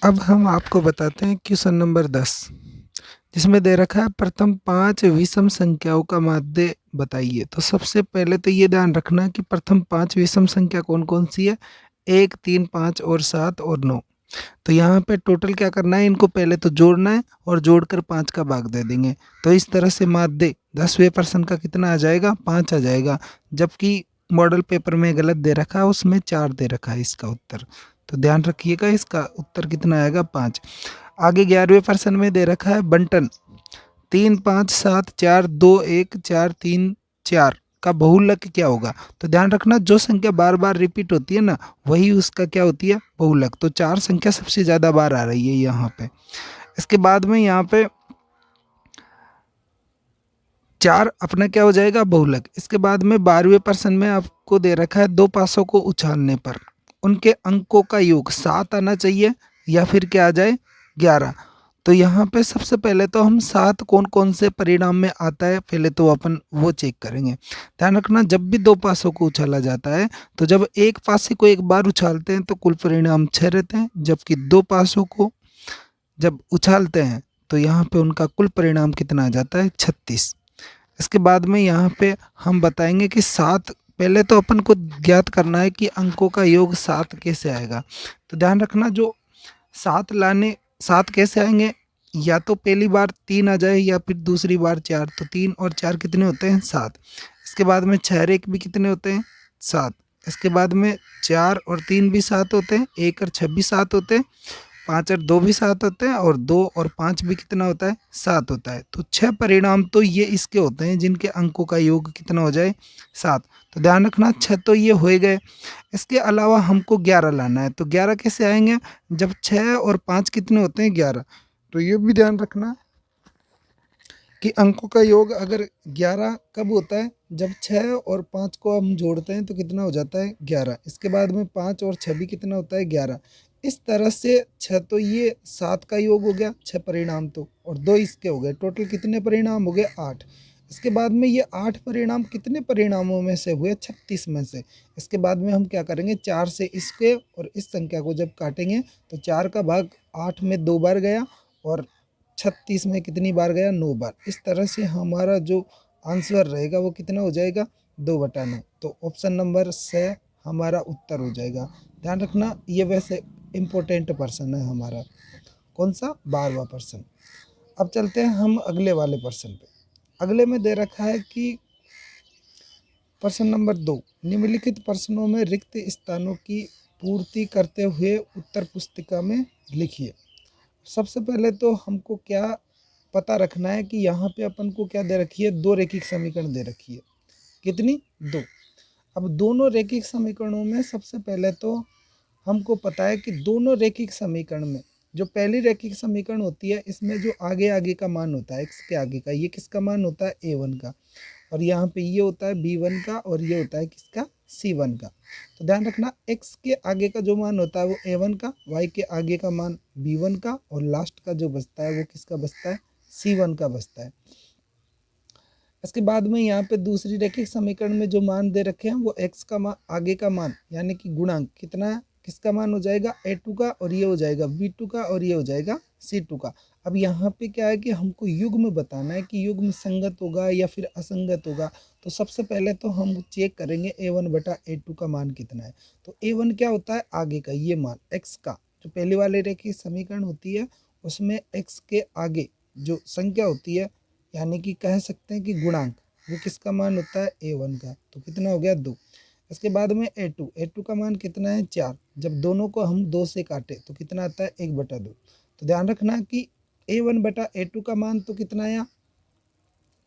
अब हम आपको बताते हैं क्वेश्चन नंबर 10, जिसमें दे रखा है प्रथम 5 विषम संख्याओं का माध्य बताइए। तो सबसे पहले तो ये ध्यान रखना कि प्रथम 5 विषम संख्या कौन-कौन सी है? 1, 3, 5 और 7 और 9। तो यहाँ पे टोटल क्या करना है, इनको पहले तो जोड़ना है और जोड़कर 5 का भाग दे देंगे। तो इस तरह से माध्य 10वें प्रश्न का कितना आ जाएगा? 5 आ जाएगा। जबकि मॉडल पेपर में गलत दे रखा है, उसमें 4 दे रखा है इसका उत्तर। तो ध्यान रखिएगा, इसका उत्तर कितना आएगा? 5। आगे 11वें प्रश्न में दे रखा है बंटन 3, 5, 7, 4, 2, 1, 4, 3, 4 का बहुलक क्या होगा? तो ध्यान रखना, जो संख्या बार बार रिपीट होती है ना, वही उसका क्या होती है? बहुलक। तो 4 संख्या सबसे ज़्यादा बार आ रही है यहाँ पे। इसके बाद में यहाँ पे 4 अपना क्या हो जाएगा? बहुलक। इसके बाद में 12वें प्रश्न में आपको दे रखा है दो पासों को उछालने पर उनके अंकों का योग 7 आना चाहिए या फिर क्या आ जाए? 11। तो यहाँ पे सबसे पहले तो हम 7 कौन-कौन से परिणाम में आता है, पहले तो अपन वो चेक करेंगे। ध्यान रखना, जब भी 2 पासों को उछाला जाता है, तो जब एक पासे को एक बार उछालते हैं तो कुल परिणाम 6 रहते हैं, जबकि 2 पासों को जब उछालते हैं तो यहाँ पे उनका कुल परिणाम कितना आ जाता है? 36। इसके बाद में यहाँ पे हम बताएँगे कि 7, पहले तो अपन को ज्ञात करना है कि अंकों का योग 7 कैसे आएगा। तो ध्यान रखना, जो 7 कैसे आएँगे? या तो पहली बार 3 आ जाए या फिर दूसरी बार 4। तो 3 और 4 कितने होते हैं? 7। इसके बाद में 6 और 1 भी कितने होते हैं? 7। इसके बाद में 4 और 3 भी 7 होते हैं, 1 और 6 भी 7 होते हैं, 5 और 2 भी 7 होते हैं और 2 और 5 भी कितना होता है? 7 होता है। तो 6 परिणाम तो ये इसके होते हैं जिनके अंकों का योग कितना हो जाए? 7। तो ध्यान रखना, 6 तो ये हो गए। इसके अलावा हमको 11 लाना है। तो 11 कैसे आएँगे? जब 6 और 5 कितने होते हैं? 11। तो ये भी ध्यान रखना कि अंकों का योग अगर 11 कब होता है? जब 6 और 5 को हम जोड़ते हैं तो कितना हो जाता है? 11। इसके बाद में 5 और 6 भी कितना होता है? 11। इस तरह से 6 तो ये 7 का योग हो गया, 6 परिणाम तो, और 2 इसके हो गए। टोटल कितने परिणाम हो गए? 8। इसके बाद में ये 8 परिणाम कितने परिणामों में से हुए? 36 में से। इसके बाद में हम क्या करेंगे? 4 से इसके और इस संख्या को जब काटेंगे तो 4 का भाग 8 में 2 बार गया और 36 में कितनी बार गया? 9 बार। इस तरह से हमारा जो आंसर रहेगा वो कितना हो जाएगा? 2/9। तो ऑप्शन नंबर से हमारा उत्तर हो जाएगा। ध्यान रखना, ये वैसे इम्पोर्टेंट प्रश्न है हमारा। कौन सा? 12वां प्रश्न। अब चलते हैं हम अगले वाले प्रश्न पे। अगले में दे रखा है कि प्रश्न नंबर 2, निम्नलिखित प्रश्नों में रिक्त स्थानों की पूर्ति करते हुए उत्तर पुस्तिका में लिखिए। सबसे पहले तो हमको क्या पता रखना है कि यहाँ पे अपन को क्या दे रखी है? 2 रेखिक समीकरण दे रखी है। कितनी? 2। अब दोनों रेखिक समीकरणों में सबसे पहले तो हमको पता है कि दोनों रेखिक समीकरण में जो पहली रेखिक समीकरण होती है, इसमें जो आगे आगे का मान होता है, एक्स के आगे का, ये किसका मान होता है? a1 का। और यहाँ पे ये होता है b1 का और ये होता है किसका? c1 का। तो ध्यान रखना, x के आगे का जो मान होता है वो a1 का, y के आगे का मान b1 का, और लास्ट का जो बचता है वो किसका बचता है? c1 का बचता है। इसके बाद में यहाँ पे दूसरी रेखिक समीकरण में जो मान दे रखे हैं वो x का मान, आगे का मान यानी कि गुणांक कितना है? किसका मान हो जाएगा? a2 का, और ये हो जाएगा b2 का, और ये हो जाएगा c2 का। अब यहाँ पे क्या है कि हमको युग्म बताना है कि युग्म संगत होगा या फिर असंगत होगा। तो सबसे पहले तो हम चेक करेंगे a1/a2 का मान कितना है। तो a1 क्या होता है? आगे का ये मान x का, जो पहले वाले रेखिक समीकरण होती है उसमें x के आगे जो संख्या होती है, यानी कि कह सकते हैं कि गुणांक, वो किसका मान होता है? a1 का। तो कितना हो गया? 2। इसके बाद में a2 का मान कितना है? 4। जब दोनों को हम 2 से काटे तो कितना आता है? 1/2। तो ध्यान रखना कि a1/a2 का मान तो कितना आया?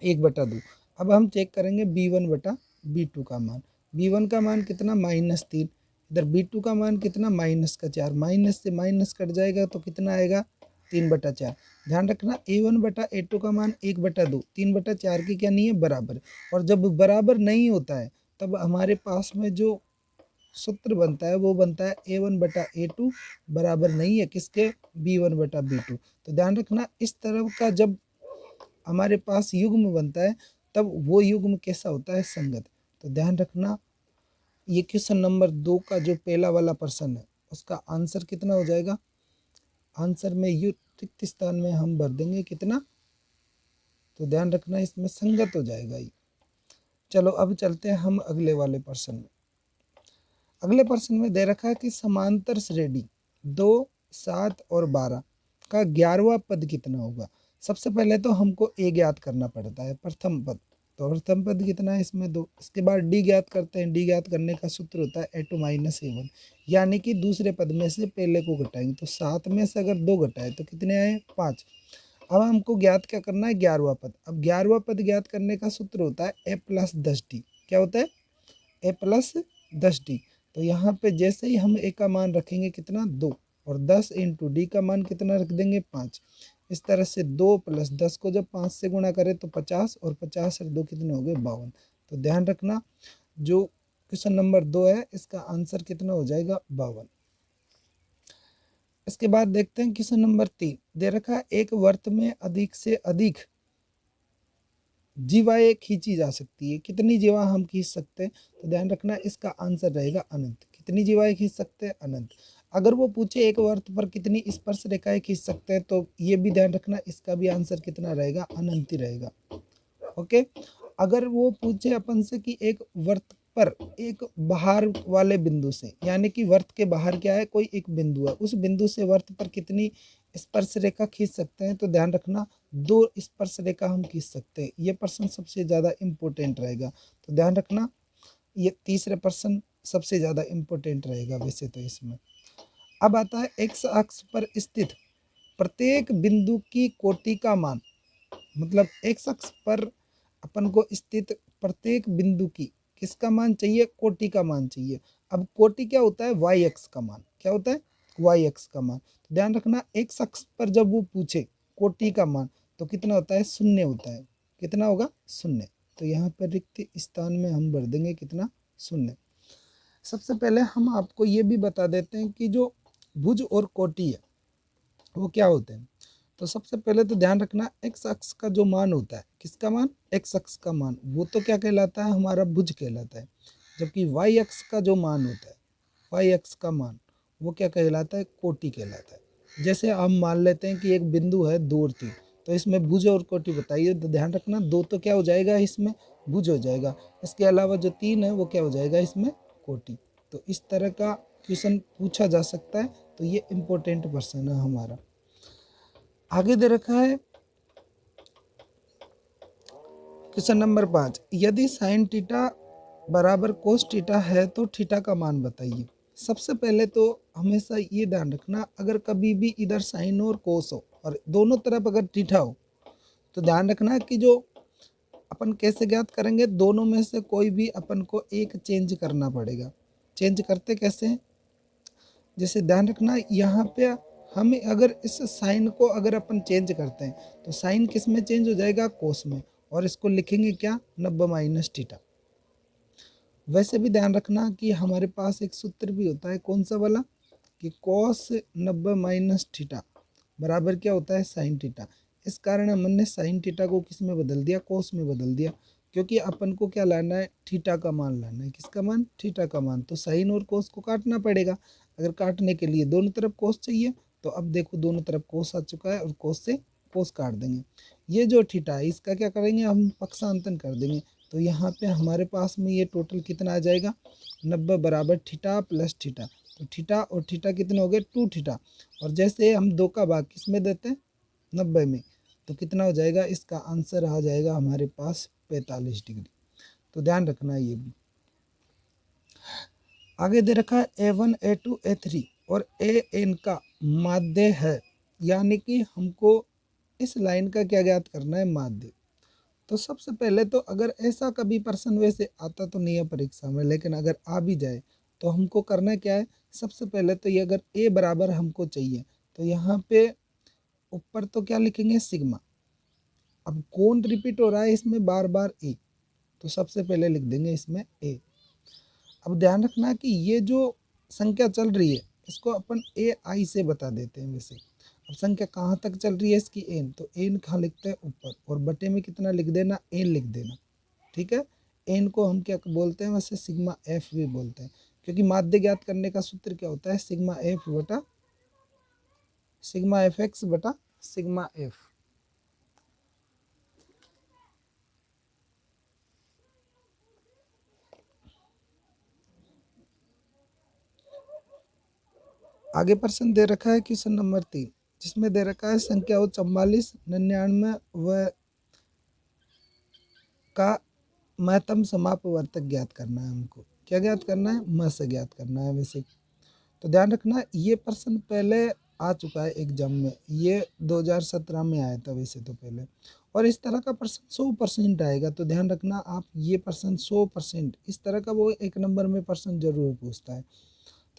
1/2। अब हम चेक करेंगे b1/b2 का मान। b1 का मान कितना? -3। इधर b2 का मान कितना? -4। माइनस से माइनस कट जाएगा तो कितना आएगा? 3/4। ध्यान रखना, a1/a2 का मान 1/2, 3/4 की क्या नहीं है? बराबर। और जब बराबर नहीं होता है तब हमारे पास में जो सूत्र बनता है वो बनता है a1/a2 बराबर नहीं है किसके? b1/b2। तो ध्यान रखना, इस तरह का जब हमारे पास युग्म बनता है तब वो युग्म कैसा होता है? संगत। तो ध्यान रखना, ये क्वेश्चन नंबर 2 का जो पहला वाला प्रश्न है उसका आंसर कितना हो जाएगा? आंसर में यू रिक्त स्थान में हम भर देंगे कितना, तो ध्यान रखना इसमें संगत हो जाएगा ये। चलो अब चलते हैं हम अगले वाले प्रश्न में। अगले प्रश्न में दे रखा है कि समांतर श्रेणी 2, 7 और 12 का 11वां पद कितना होगा। सबसे पहले तो हमको ए ज्ञात करना पड़ता है, प्रथम पद। तो प्रथम पद कितना है इसमें 2। इसके बाद डी ज्ञात करते हैं। डी ज्ञात करने का सूत्र होता है a2 माइनस a1, यानी कि दूसरे पद में से पहले को घटाएंगे। तो 7 में से अगर 2 घटाए तो कितने आए, 5। अब हमको ज्ञात क्या करना है, 11वां पद। अब 11वां पद ज्ञात करने का सूत्र होता है a प्लस 10d। क्या होता है, a प्लस 10d। तो यहाँ पे जैसे ही हम a का मान रखेंगे कितना, 2, और 10 इंटू डी का मान कितना रख देंगे, 5। इस तरह से 2 प्लस 10 को जब 5 से गुणा करें तो 50, और 50 और 2 कितने हो गए, 52। तो ध्यान रखना जो क्वेश्चन नंबर 2 है इसका आंसर कितना हो जाएगा, 52। इसके बाद देखते हैं क्वेश्चन नंबर 3। दे रखा है एक वर्त में अधिक से अधिक जीवाएं खींची जा सकती है। कितनी जीवा हम खींच सकते हैं, तो ध्यान रखना इसका आंसर रहेगा अनंत। कितनी जीवाएं खींच सकते हैं, अनंत। अगर वो पूछे एक वर्त पर कितनी स्पर्श रेखाएं खींच सकते हैं, तो ये भी ध्यान रखना इसका भी आंसर कितना रहेगा, अनंत ही रहेगा। ओके। अगर वो पूछे अपन से कि एक वर्त पर एक बाहर वाले बिंदु से, यानी कि वर्त के बाहर क्या है, कोई एक बिंदु है, उस बिंदु से वर्त पर कितनी स्पर्श रेखा खींच सकते हैं, तो ध्यान रखना 2 स्पर्श रेखा हम खींच सकते हैं। ये प्रश्न सबसे ज़्यादा इम्पोर्टेंट रहेगा। तो ध्यान रखना ये तीसरा प्रश्न सबसे ज़्यादा इम्पोर्टेंट रहेगा वैसे तो इसमें। अब आता है एक्स अक्ष पर स्थित प्रत्येक बिंदु की कोटि का मान। मतलब एक्स अक्ष पर अपन को स्थित प्रत्येक बिंदु की किसका मान चाहिए, कोटि का मान चाहिए। अब कोटि क्या होता है, वाई एक्स का मान। क्या होता है, वाई एक्स का मान। तो ध्यान रखना एक्स अक्ष पर जब वो पूछे कोटि का मान तो कितना होता है, 0 होता है। कितना होगा, 0। तो यहाँ पर रिक्त स्थान में हम भर देंगे कितना, 0। सबसे पहले हम आपको ये भी बता देते हैं कि जो भुज और कोटि है वो क्या होते हैं। तो सबसे पहले तो ध्यान रखना एक्स अक्ष का जो मान होता है, किसका मान, एक्स अक्ष का मान, वो तो क्या कहलाता है, हमारा भुज कहलाता है। जबकि वाई अक्ष का जो मान होता है, वाई अक्ष का मान वो क्या कहलाता है, कोटि कहलाता है। जैसे हम मान लेते हैं कि एक बिंदु है 2 और 3, तो इसमें भुज और कोटि बताइए। तो ध्यान रखना 2 तो क्या हो जाएगा, इसमें भुज हो जाएगा। इसके अलावा जो 3 है वो क्या हो जाएगा, इसमें कोटि। तो इस तरह का क्वेश्चन पूछा जा सकता है। तो ये इम्पोर्टेंट प्रश्न है हमारा। आगे दे रखा है क्वेश्चन नंबर 5। यदि साइन थीटा बराबर कोस थीटा है तो थीटा का मान बताइए। सबसे पहले तो हमेशा ये ध्यान रखना अगर कभी भी इधर साइन और कोस हो और दोनों तरफ अगर थीटा हो तो ध्यान रखना कि जो अपन कैसे ज्ञात करेंगे, दोनों में से कोई भी अपन को एक चेंज करना पड़ेगा। चेंज करते कैसे, जैसे ध्यान रखना यहाँ पे हम अगर इस साइन को अगर अपन चेंज करते हैं तो साइन किस में चेंज हो जाएगा, कोस में। और इसको लिखेंगे क्या, 90 माइनस थीटा। वैसे भी ध्यान रखना कि हमारे पास एक सूत्र भी होता है, कौन सा वाला, कि कॉस 90 माइनस थीटा बराबर क्या होता है, साइन थीटा। इस कारण हमने साइन थीटा को किस में बदल दिया, कोस में बदल दिया। क्योंकि अपन को क्या लाना है, थीटा का मान लाना है। किसका मान, थीटा का मान। तो साइन और कोस को काटना पड़ेगा। अगर काटने के लिए दोनों तरफ कोस चाहिए तो अब देखो दोनों तरफ कोस आ चुका है और कोस से कोस काट देंगे। ये जो थीटा है इसका क्या करेंगे, हम पक्षांतन कर देंगे। तो यहाँ पे हमारे पास में ये टोटल कितना आ जाएगा, 90 बराबर थीटा प्लस थीटा। तो थीटा और थीटा कितने हो गए, 2 थीटा। और जैसे हम 2 का भाग किस में देते हैं, 90 में, तो कितना हो जाएगा, इसका आंसर आ जाएगा हमारे पास 45 डिग्री। तो ध्यान रखना ये भी। आगे दे रखा है A1 A2 A3 और AN का माध्य है, यानी कि हमको इस लाइन का क्या ज्ञात करना है, माध्य। तो सबसे पहले तो अगर ऐसा कभी प्रश्न वैसे आता तो नहीं है परीक्षा में, लेकिन अगर आ भी जाए तो हमको करना क्या है, सबसे पहले तो ये अगर a बराबर हमको चाहिए तो यहाँ पे ऊपर तो क्या लिखेंगे, सिग्मा। अब कौन रिपीट हो रहा है इसमें बार बार, a, तो सबसे पहले लिख देंगे इसमें a। अब ध्यान रखना कि ये जो संख्या चल रही है इसको अपन ए आई से बता देते हैं वैसे। अब संख्या कहाँ तक चल रही है इसकी, एन, तो एन कहाँ लिखते हैं, ऊपर, और बटे में कितना लिख देना, एन लिख देना। ठीक है। एन को हम क्या बोलते हैं वैसे, सिग्मा एफ भी बोलते हैं। क्योंकि माध्य ज्ञात करने का सूत्र क्या होता है, सिग्मा एफ बटा सिग्मा एफ एक्स बटा सिग्मा एफ। आगे प्रश्न दे रखा है क्वेश्चन नंबर 3, जिसमें दे रखा है संख्या 44, 99 व का महत्तम समापवर्तक ज्ञात करना है। हमको क्या ज्ञात करना है? म से ज्ञात करना है वैसे। तो ध्यान रखना ये प्रश्न पहले आ चुका है एग्जाम में, ये 2017 में आया था वैसे तो पहले, और इस तरह का प्रश्न 100% आएगा। तो ध्यान रखना आप, ये प्रश्न 100% इस तरह का वो 1 नंबर में प्रश्न जरूर पूछता है।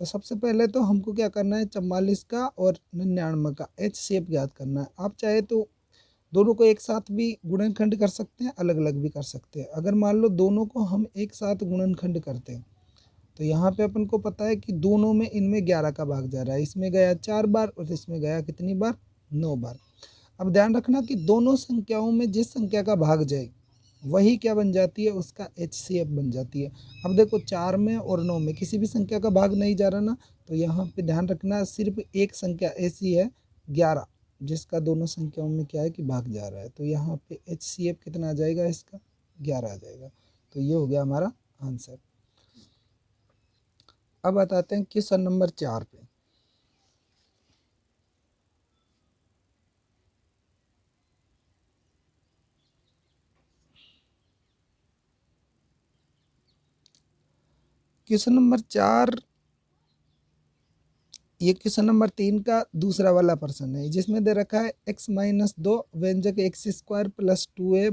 तो सबसे पहले तो हमको क्या करना है, 44 का और 99 का HCF ज्ञात करना है। आप चाहे तो दोनों को एक साथ भी गुणनखंड कर सकते हैं, अलग अलग भी कर सकते हैं। अगर मान लो दोनों को हम एक साथ गुणनखंड करते हैं, तो यहाँ पे अपन को पता है कि दोनों में इनमें 11 का भाग जा रहा है, इसमें गया 4 बार और इसमें गया कितनी बार? 9 बार। अब ध्यान रखना कि दोनों संख्याओं में जिस संख्या का भाग जाए वही क्या बन जाती है? उसका HCF बन जाती है। अब देखो 4 में और 9 में किसी भी संख्या का भाग नहीं जा रहा ना, तो यहाँ पे ध्यान रखना सिर्फ एक संख्या ऐसी है 11 जिसका दोनों संख्याओं में क्या है कि भाग जा रहा है। तो यहाँ पे HCF कितना आ जाएगा? इसका 11 आ जाएगा। तो ये हो गया हमारा आंसर। अब बताते हैं क्वेश्चन नंबर 4 पे। क्वेश्चन नंबर 4, ये क्वेश्चन नंबर 3 का दूसरा वाला प्रश्न है, जिसमें दे रखा है x-2 व्यंजक x² + 2a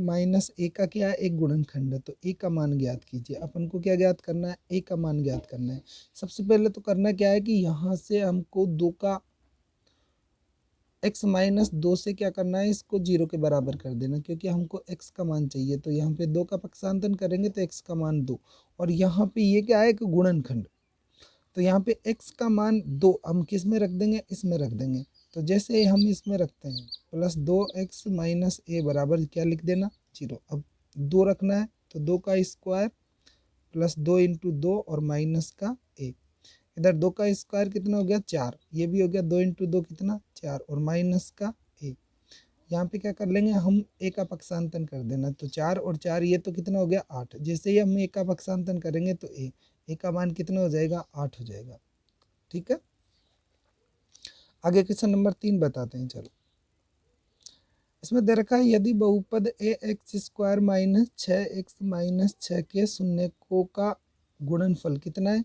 - a का क्या है? एक गुणनखंड है। तो a का मान ज्ञात कीजिए। अपन को क्या ज्ञात करना है? a का मान ज्ञात करना है। सबसे पहले तो करना क्या है कि यहाँ से हमको 2 का x-2 से क्या करना है? इसको 0 के बराबर कर देना, क्योंकि हमको x का मान चाहिए। तो यहाँ पे 2 का पक्षांतन करेंगे तो x का मान 2, और यहाँ पे ये क्या है? एक गुणनखंड। तो यहाँ पे x का मान 2 हम किस में रख देंगे? इसमें रख देंगे। तो जैसे हम इसमें रखते हैं +2x - a बराबर क्या लिख देना? 0। अब 2 रखना है तो 2 का स्क्वायर +2 × 2 और माइनस का a। इधर 2 का स्क्वायर कितना हो गया? 4। ये भी हो गया 2 × 2 कितना? 4 और माइनस का a। यहाँ पे क्या कर लेंगे हम? a का पक्षांतन कर देना। तो 4 और 4 ये तो कितना हो गया? 8। जैसे ही हम a का पक्षांतन करेंगे तो a का मान कितना हो जाएगा? 8 हो जाएगा। ठीक है, आगे क्वेश्चन नंबर 3 बताते हैं। चलो, इसमें दे रखा है यदि बहुपद ax² - 6x - 6 के शून्यकों का गुणनफल कितना है?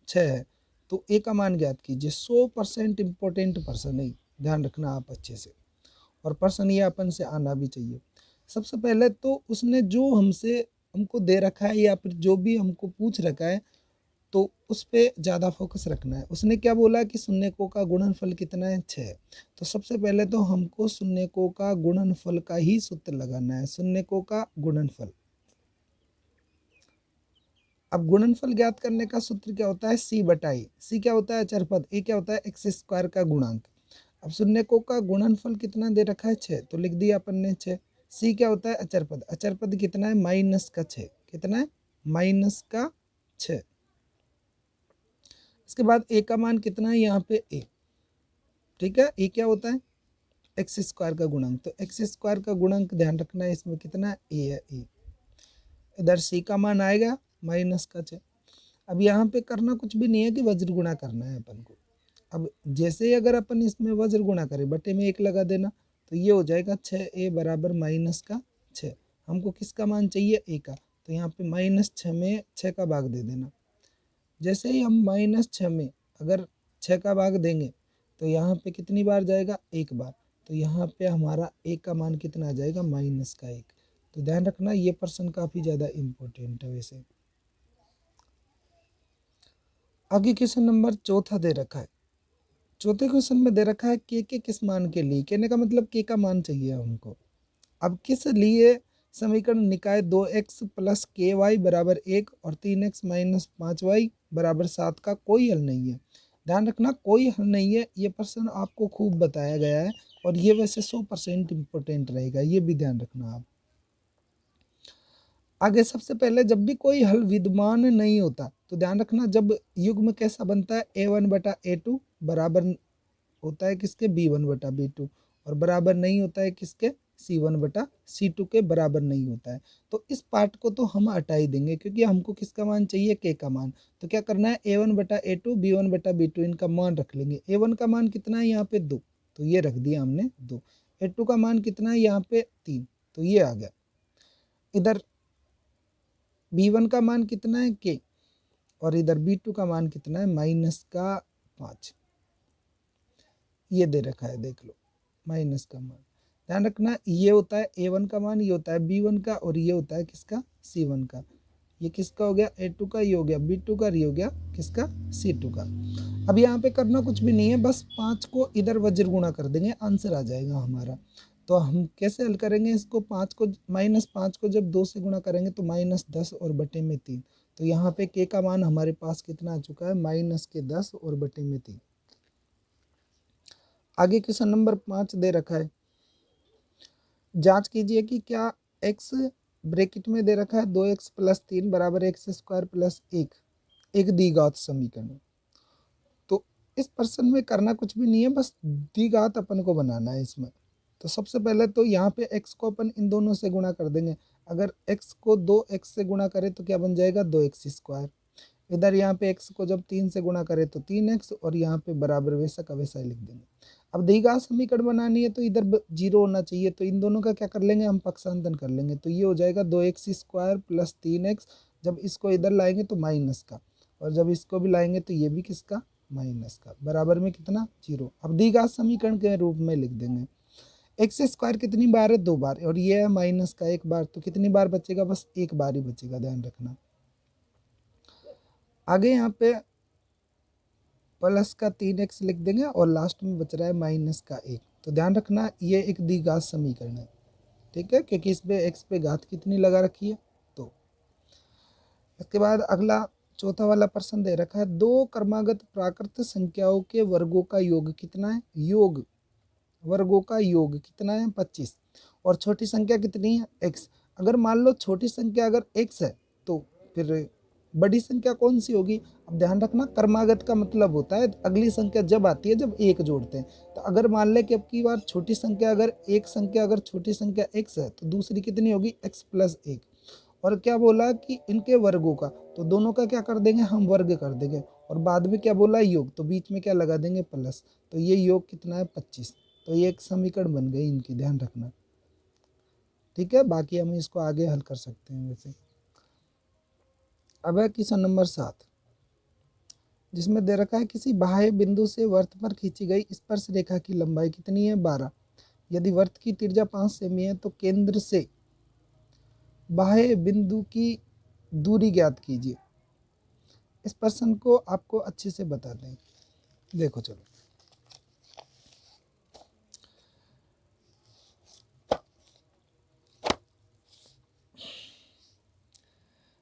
6 है। तो a का मान ज्ञात कीजिए। 100% इंपॉर्टेंट प्रश्न है, ध्यान रखना आप अच्छे से, और प्रश्न ये अपन से आना भी चाहिए। सबसे पहले तो उसने जो हमको दे रखा है या फिर जो भी हमको पूछ रखा है, तो उस पे ज़्यादा फोकस रखना है। उसने क्या बोला कि शून्यकों का गुणनफल कितना है? 6। तो सबसे पहले तो हमको शून्यकों का गुणनफल का ही सूत्र लगाना है, शून्यकों का गुणनफल। अब गुणनफल ज्ञात करने का सूत्र क्या होता है? c/a। c क्या होता है? अचरपद। a क्या होता है? x² का गुणांक। अब शून्यकों का गुणनफल कितना दे रखा है? 6, तो लिख दिया अपन ने 6। c क्या होता है? अचरपद। अचरपद कितना है? -6। कितना है? -6। इसके बाद a का मान कितना है? यहाँ पे a। ठीक है, a क्या होता है? x² का गुणांक। तो x² का गुणांक ध्यान रखना है, इसमें कितना है? a है। a इधर c का मान आएगा -6। अब यहाँ पे करना कुछ भी नहीं है कि वज्र गुणा करना है अपन को। अब जैसे ही अगर अपन इसमें वज्र गुणा करें, बटे में 1 लगा देना, तो ये हो जाएगा 6a बराबर -6। हमको किसका मान चाहिए? a का। तो यहाँ पे -6 में 6 का भाग दे देना। जैसे ही हम -6 में अगर 6 का भाग देंगे, तो यहाँ पे कितनी बार जाएगा? 1 बार। तो यहाँ पे हमारा a का मान कितना आ जाएगा? -1। तो ध्यान रखना ये प्रश्न काफ़ी ज़्यादा इम्पोर्टेंट है वैसे। आगे क्वेश्चन नंबर 4 दे रखा है। चौथे क्वेश्चन में दे रखा है के किस मान के लिए? कहने का मतलब के का मान चाहिए हमको। अब किस लिए समीकरण निकाय 2x + ky बराबर 1 और 3x - 5y बराबर 7 का कोई हल नहीं है। ध्यान रखना कोई हल नहीं है, ये प्रश्न आपको खूब बताया गया है, और ये वैसे 100% इम्पोर्टेंट रहेगा, ये भी ध्यान रखना आप। आगे सबसे पहले जब भी कोई हल विद्यमान नहीं होता, तो ध्यान रखना जब युग्म कैसा बनता है? a1/a2 बराबर होता है किसके b1/b2 और बराबर नहीं होता है किसके c1/c2 के बराबर नहीं होता है। तो इस पार्ट को तो हम हटा ही देंगे क्योंकि हमको किसका मान चाहिए k का मान। तो क्या करना है a1/a2 b1/b2 इनका मान रख लेंगे। a1 का मान कितना है यहाँ पे 2 तो ये रख दिया हमने 2। a2 का मान कितना है यहाँ पे 3 तो ये आ गया। इधर b1 का मान कितना है k और इधर b2 का मान कितना है -5 ये दे रखा है देख लो माइनस का मान। ध्यान रखना ये होता है a1 का मान, ये होता है b1 का और ये होता है किसका c1 का। ये किसका हो गया a2 का, ये हो गया b2 का और ये हो गया किसका c2 का। अब यहाँ पे करना कुछ भी नहीं है, बस 5 को इधर वज्र गुणा कर देंगे आंसर आ जाएगा हमारा। तो हम कैसे हल करेंगे इसको, 5 को -5 को जब 2 से गुणा करेंगे तो -10 और बटे में 3। तो यहाँ पे k का मान हमारे पास कितना आ चुका है -10 और बटे में 3। आगे क्वेश्चन नंबर 5 दे रखा है, जांच कीजिए कि क्या x ब्रैकेट में दे रखा है 2x + 3 बराबर x² + 1 एक द्विघात समीकरण। तो इस प्रश्न में करना कुछ भी नहीं है, बस द्विघात अपन को बनाना है इसमें। तो सबसे पहले तो यहाँ पे x को अपन इन दोनों से गुणा कर देंगे। अगर x को 2x से गुणा करें तो क्या बन जाएगा 2x²। इधर यहाँ पे x को जब 3 से गुणा करें तो 3x और यहाँ पे बराबर वैसा का वैसा ही लिख देंगे। अब द्विघात समीकरण बनानी है तो इधर 0 होना चाहिए, तो इन दोनों का क्या कर लेंगे हम पक्षांतन कर लेंगे। तो ये हो जाएगा 2x² + 3x, जब इसको इधर लाएंगे तो माइनस का और जब इसको भी लाएंगे तो ये भी किसका माइनस का, बराबर में कितना 0। अब द्विघात समीकरण के रूप में लिख देंगे। x² कितनी बार है 2 बार और ये है माइनस का 1 बार, तो कितनी बार बचेगा बस 1 बार ही बचेगा, ध्यान रखना। आगे यहाँ पे प्लस का 3x लिख देंगे और लास्ट में बच रहा है माइनस का 1। तो ध्यान रखना ये एक द्विघात समीकरण है, ठीक है, क्योंकि इस पे x पे घात कितनी लगा रखी है। तो इसके बाद अगला चौथा वाला प्रश्न दे रखा है, दो क्रमागत प्राकृत संख्याओं के वर्गों का योग कितना है। वर्गों का योग कितना है 25 और छोटी संख्या कितनी है x। अगर मान लो छोटी संख्या अगर x है तो फिर बड़ी संख्या कौन सी होगी। अब ध्यान रखना क्रमागत का मतलब होता है अगली संख्या जब आती है जब एक जोड़ते हैं। तो अगर मान ले कि अब की बार छोटी संख्या अगर एक संख्या अगर छोटी संख्या x है तो दूसरी कितनी होगी x + 1। और क्या बोला कि इनके वर्गों का, तो दोनों का क्या कर देंगे हम वर्ग कर देंगे और बाद में क्या बोला योग, तो बीच में क्या लगा देंगे प्लस। तो ये योग कितना है 25। तो ये एक समीकरण बन गई इनकी, ध्यान रखना, ठीक है। बाकी हम इसको आगे हल कर सकते हैं वैसे। अब है क्वेश्चन नंबर 7 जिसमें दे रखा है किसी बाह्य बिंदु से वृत्त पर खींची गई स्पर्श रेखा की लंबाई कितनी है 12। यदि वृत्त की त्रिज्या 5 सेमी है तो केंद्र से बाह्य बिंदु की दूरी ज्ञात कीजिए। इस प्रश्न को आपको अच्छे से बता दें, देखो चलो।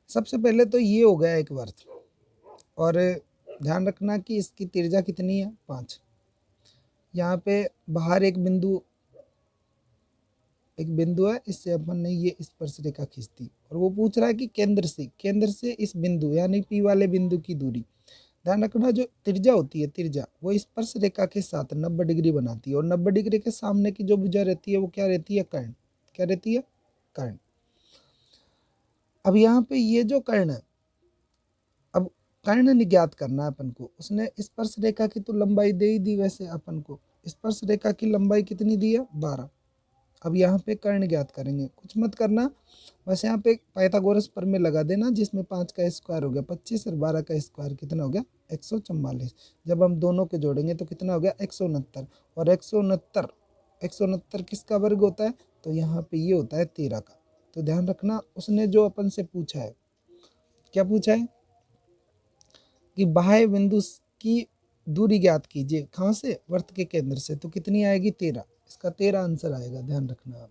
सबसे पहले तो ये हो गया एक वृत्त और ध्यान रखना कि इसकी त्रिज्या कितनी है 5। यहाँ पे बाहर एक बिंदु है, इससे अपन ने ये स्पर्श रेखा खींचती और वो पूछ रहा है कि केंद्र से इस बिंदु यानी P वाले बिंदु की दूरी। ध्यान रखना जो त्रिज्या होती है त्रिज्या वो स्पर्श रेखा के साथ 90 डिग्री बनाती है और 90 डिग्री के सामने की जो भुजा रहती है वो क्या रहती है कर्ण। क्या रहती है कर्ण। अब यहाँ पे ये जो कर्ण है, अब कर्ण ज्ञात करना है अपन को। उसने स्पर्श रेखा की तो लंबाई दे ही दी, वैसे अपन को स्पर्श रेखा की लंबाई कितनी दी है 12। अब यहाँ पे कर्ण ज्ञात करेंगे, कुछ मत करना, बस यहाँ पे पाइथागोरस प्रमेय लगा देना जिसमें 5 का स्क्वायर हो गया 25 और 12 का स्क्वायर कितना हो गया 144। जब हम दोनों के जोड़ेंगे तो कितना हो गया 169 और 169 किसका वर्ग होता है, तो यहाँ पे ये होता है 13 का। तो ध्यान रखना उसने जो अपन से पूछा है, क्या पूछा है कि बाह्य बिंदु की दूरी ज्ञात कीजिए, कहाँ से वृत्त के केंद्र से, तो कितनी आएगी 13। इसका 13 आंसर आएगा, ध्यान रखना आप।